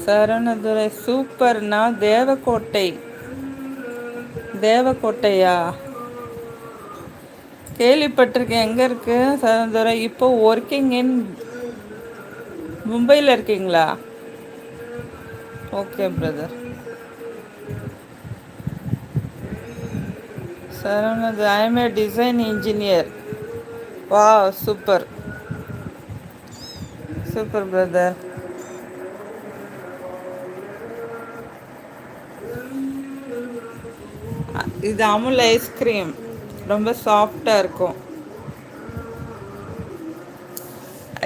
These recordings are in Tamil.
சரணதுரை சூப்பர்னா தேவக்கோட்டை. தேவக்கோட்டையா? கேள்விப்பட்டிருக்கேன். எங்கே இருக்கு சரணதுரை? இப்போ ஒர்க்கிங் இன் மும்பையில் இருக்கீங்களா? Okay brother. சரணது I am a design engineer. வா, சூப்பர் சூப்பர் பிரதர். இது அமுல் ஐஸ்கிரீம், ரொம்ப சாஃப்டாக இருக்கும்.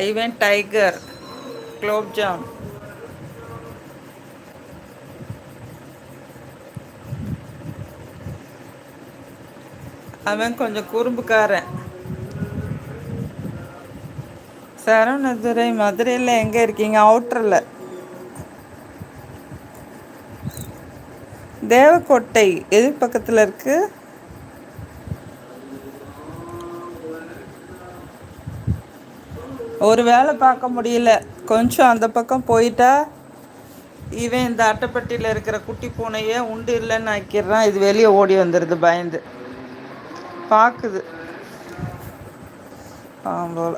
ஐவன் டைகர் குலோப்ஜாம். அவன் கொஞ்சம் குறும்புக்காரன். சரவணதுரை மதுரையில் எங்கே இருக்கீங்க? அவுட்டரில். தேவக்கோட்டை எது பக்கத்தில் இருக்கு? ஒரு வேலை பார்க்க முடியல, கொஞ்சம் அந்த பக்கம் போயிட்டா இவன் இந்த அட்டைப்பட்டியில் இருக்கிற குட்டி பூனையை உண்டு இல்லைன்னு ஆக்கிடுறான். இது வெளியே ஓடி வந்துடுது பயந்து. பார்க்குது போல.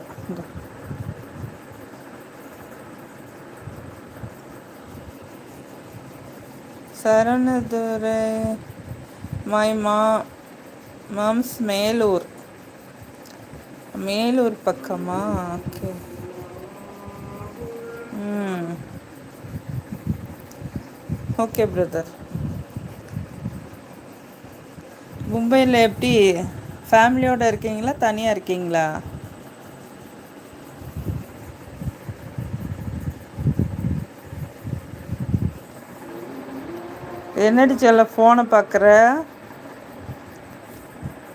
சரணதுரை மை மாம்ஸ் மேலூர். மேலூர் பக்கமா? ஓகே. Okay brother. மும்பையில் எப்படி ஃபேமிலியோடு இருக்கீங்களா, தனியாக இருக்கீங்களா? என்னடி சொல்ல ஃபோனை பார்க்குற?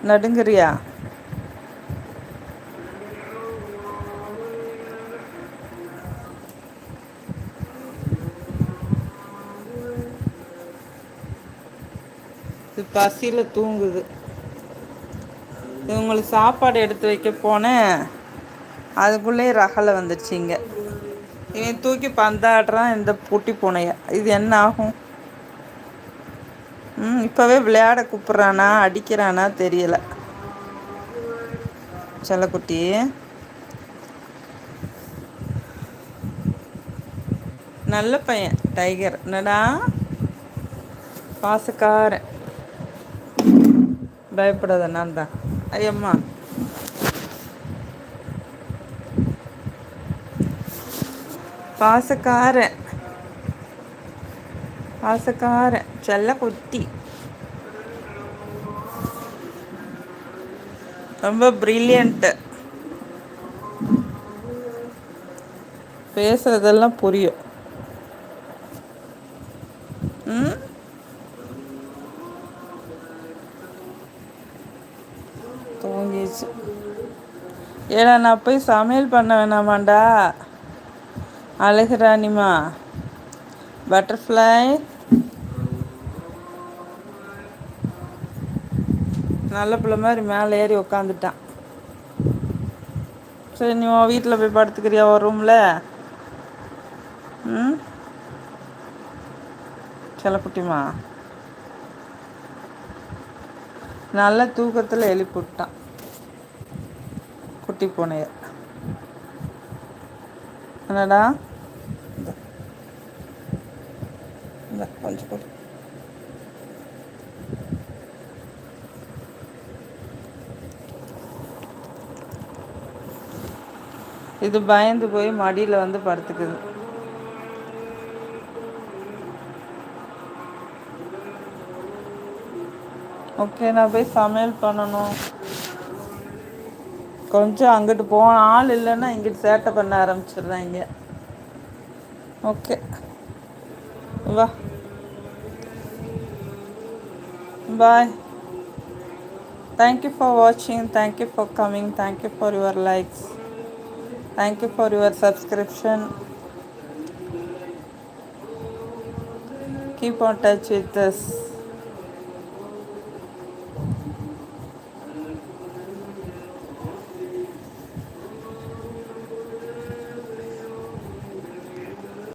நடுங்குறியா? இது பசியில் தூங்குது. இவங்களுக்கு சாப்பாடு எடுத்து வைக்க போனேன், அதுக்குள்ளே ரகலை வந்துடுச்சிங்க. இவன் தூக்கி பந்தாடுறான் இந்த குட்டி பூனைய. இது என்ன ஆகும்? இப்போவே விளையாட கூப்பிட்றானா அடிக்கிறானா தெரியல. செல்லக்குட்டி நல்ல பையன் டைகர். என்னடா பாசக்காரன். பயப்படாத, நான் தான். ஐயம்மா, பாசக்காரன் பாசக்காரன் செல்ல குட்டி. ரொம்ப பிரில்லியன்ட்டு. பேசுறதெல்லாம் புரியும். தூங்கிச்சு. ஏடா நான் போய் சமையல் பண்ண வேணாமாண்டா? அழகுராணிமா, பட்டர்ஃப்ளை. நல்ல பிள்ளை மாதிரி மேலே ஏறி உக்காந்துட்டான். சரி, நீ உன் வீட்டில் போய் படுத்துக்கிறியா ஒரு ரூமில்? செல்லக்குட்டிமா நல்ல தூக்கத்தில் எழுப்பிவிட்டான் குட்டி பூனைய. என்னடா கொஞ்சம் கொடு. இது பயந்து போய் மடியில் வந்து படுத்துக்குது. ஓகே, நான் போய் சமையல் பண்ணணும். கொஞ்சம் அங்கிட்டு போன ஆள் இல்லைன்னா இங்கிட்டு சேட்டை பண்ண ஆரம்பிச்சிடுறாங்க. ஓகே, வா, பாய். தேங்க்யூ ஃபார் வாட்சிங், thank you for coming, thank you for your likes, thank you for your subscription. Keep on touch with us.